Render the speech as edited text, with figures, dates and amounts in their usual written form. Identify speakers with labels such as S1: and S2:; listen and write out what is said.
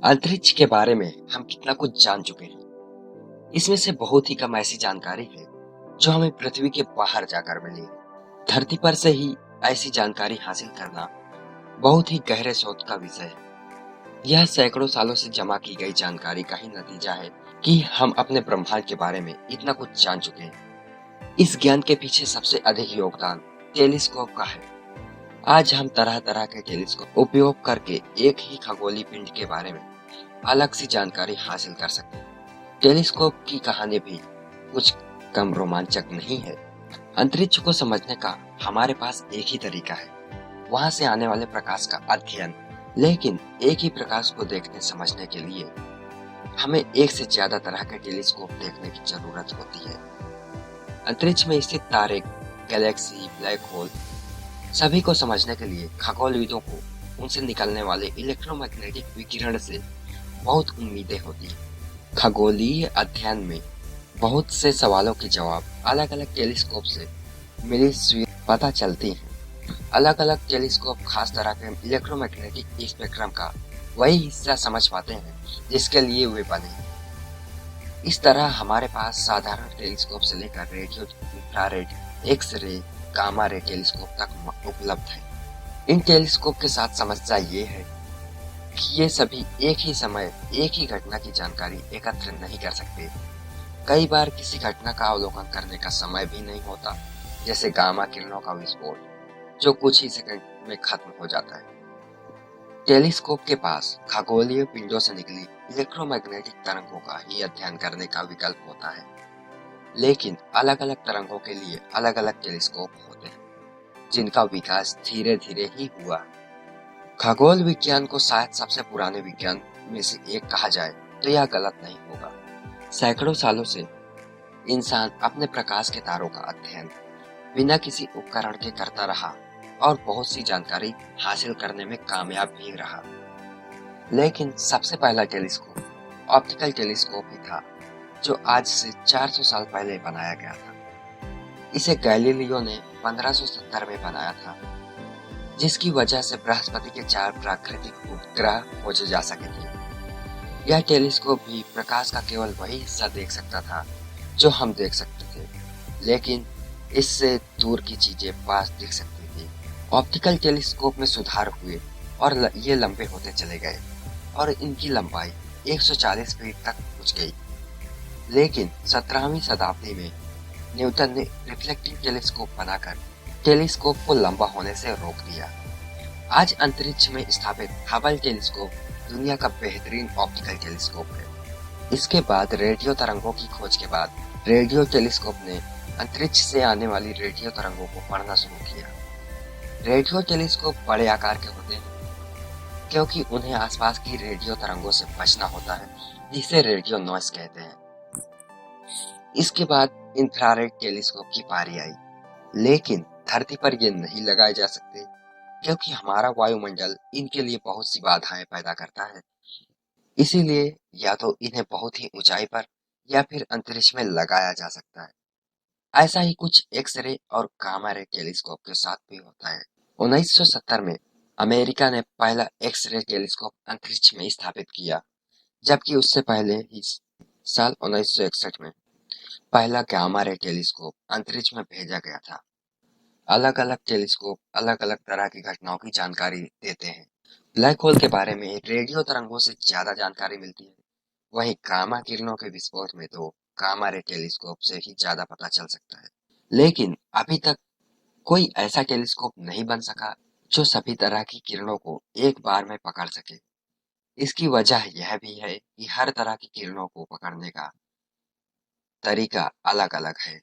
S1: अंतरिक्ष के बारे में हम कितना कुछ जान चुके हैं। इसमें से बहुत ही कम ऐसी जानकारी है जो हमें पृथ्वी के बाहर जाकर मिली है। धरती पर से ही ऐसी जानकारी हासिल करना बहुत ही गहरे शोध का विषय है। यह सैकड़ों सालों से जमा की गई जानकारी का ही नतीजा है कि हम अपने ब्रह्मांड के बारे में इतना कुछ जान चुके हैं। इस ज्ञान के पीछे सबसे अधिक योगदान टेलीस्कोप का है। आज हम तरह तरह के टेलीस्कोप उपयोग करके एक ही खगोलीय पिंड के बारे में अलग सी जानकारी हासिल कर सकते हैं। टेलीस्कोप की कहानी भी कुछ कम रोमांचक नहीं है। अंतरिक्ष को समझने का हमारे पास एक ही तरीका है, वहां से आने वाले प्रकाश का अध्ययन। लेकिन एक ही प्रकाश को देखने समझने के लिए हमें एक से ज्यादा तरह के टेलीस्कोप देखने की जरूरत होती है। अंतरिक्ष में स्थित तारे, गैलेक्सी, ब्लैक होल सभी को समझने के लिए खगोलविदों को उनसे निकलने वाले इलेक्ट्रोमैग्नेटिक विकिरण से बहुत उम्मीदें होती हैं। खगोलीय अध्ययन में बहुत से सवालों के जवाब अलग अलग टेलीस्कोप से मिली पता चलती हैं। अलग अलग टेलीस्कोप खास तरह के इलेक्ट्रोमैग्नेटिक स्पेक्ट्रम का वही हिस्सा समझ पाते हैं जिसके लिए वे बने हैं। इस तरह हमारे पास साधारण टेलीस्कोप से लेकर radio, infrared, X-ray, gamma ray telescope तक उपलब्ध है। इन टेलीस्कोप के साथ समस्या ये है कि ये सभी एक ही समय एक ही घटना की जानकारी एकत्र नहीं कर सकते। कई बार किसी घटना का अवलोकन करने का समय भी नहीं होता, जैसे गामा किरणों का विस्फोट जो कुछ ही सेकंड में खत्म हो जाता है। टेलीस्कोप के पास खगोलीय पिंडों से निकली इलेक्ट्रोमैग्नेटिक तरंगों का ही अध्ययन करने का विकल्प होता है, लेकिन अलग अलग तरंगों के लिए अलग अलग टेलीस्कोप होते हैं जिनका विकास धीरे धीरे ही हुआ। खगोल विज्ञान को शायद सबसे पुराने विज्ञान में से एक कहा जाए तो यह गलत नहीं होगा। सैकड़ों सालों से इंसान अपने प्रकाश के तारों का अध्ययन बिना किसी उपकरण के करता रहा और बहुत सी जानकारी हासिल करने में कामयाब भी रहा। लेकिन सबसे पहला टेलीस्कोप ऑप्टिकल टेलीस्कोप ही था जो आज से 400 साल पहले बनाया गया था। इसे गैलीलियो ने 1570 में बनाया था, जिसकी वजह से बृहस्पति के 4 प्राकृतिक उपग्रह खोजे जा सके थे। यह टेलीस्कोप भी प्रकाश का केवल वही हिस्सा देख सकता था जो हम देख सकते थे, लेकिन इससे दूर की चीजें पास दिख सकती थी। ऑप्टिकल टेलीस्कोप में सुधार हुए और ये लंबे होते चले गए और इनकी लंबाई 140 फीट तक पहुंच गई। लेकिन 17वीं शताब्दी में न्यूटन ने रिफ्लेक्टिंग टेलीस्कोप बनाकर टेलीस्कोप को लंबा होने से रोक दिया। आज अंतरिक्ष में स्थापित हबल टेलीस्कोप दुनिया का बेहतरीन ऑप्टिकल टेलीस्कोप है। इसके बाद रेडियो तरंगों की खोज के बाद रेडियो टेलीस्कोप ने अंतरिक्ष से आने वाली रेडियो तरंगों को पढ़ना शुरू किया। रेडियो टेलीस्कोप बड़े आकार के होते हैं क्योंकि उन्हें आसपास की रेडियो तरंगों से बचना होता है, जिसे रेडियो नॉइस कहते हैं। इसके बाद इंफ्रारेड टेलीस्कोप की बारी आई, लेकिन धरती पर ये नहीं लगाए जा सकते क्योंकि हमारा वायुमंडल इनके लिए बहुत सी बाधाएं पैदा करता है। इसीलिए या तो इन्हें बहुत ही ऊंचाई पर या फिर अंतरिक्ष में लगाया जा सकता है। ऐसा ही कुछ एक्स-रे और गामा रे टेलीस्कोप के साथ भी होता है। 1970 में अमेरिका ने पहला एक्स-रे टेलीस्कोप अंतरिक्ष में स्थापित किया, जबकि उससे पहले ही साल 1961 में पहला गामा रे टेलीस्कोप अंतरिक्ष में भेजा गया था। अलग अलग टेलीस्कोप अलग अलग तरह की घटनाओं की जानकारी देते हैं। ब्लैक होल के बारे में रेडियो तरंगों से ज्यादा जानकारी मिलती है, वहीं गामा किरणों के विस्फोट में तो गामा रे टेलीस्कोप से ही ज्यादा पता चल सकता है। लेकिन अभी तक कोई ऐसा टेलीस्कोप नहीं बन सका जो सभी तरह की किरणों को एक बार में पकड़ सके। इसकी वजह यह भी है कि हर तरह की किरणों को पकड़ने का तरीका अलग अलग है।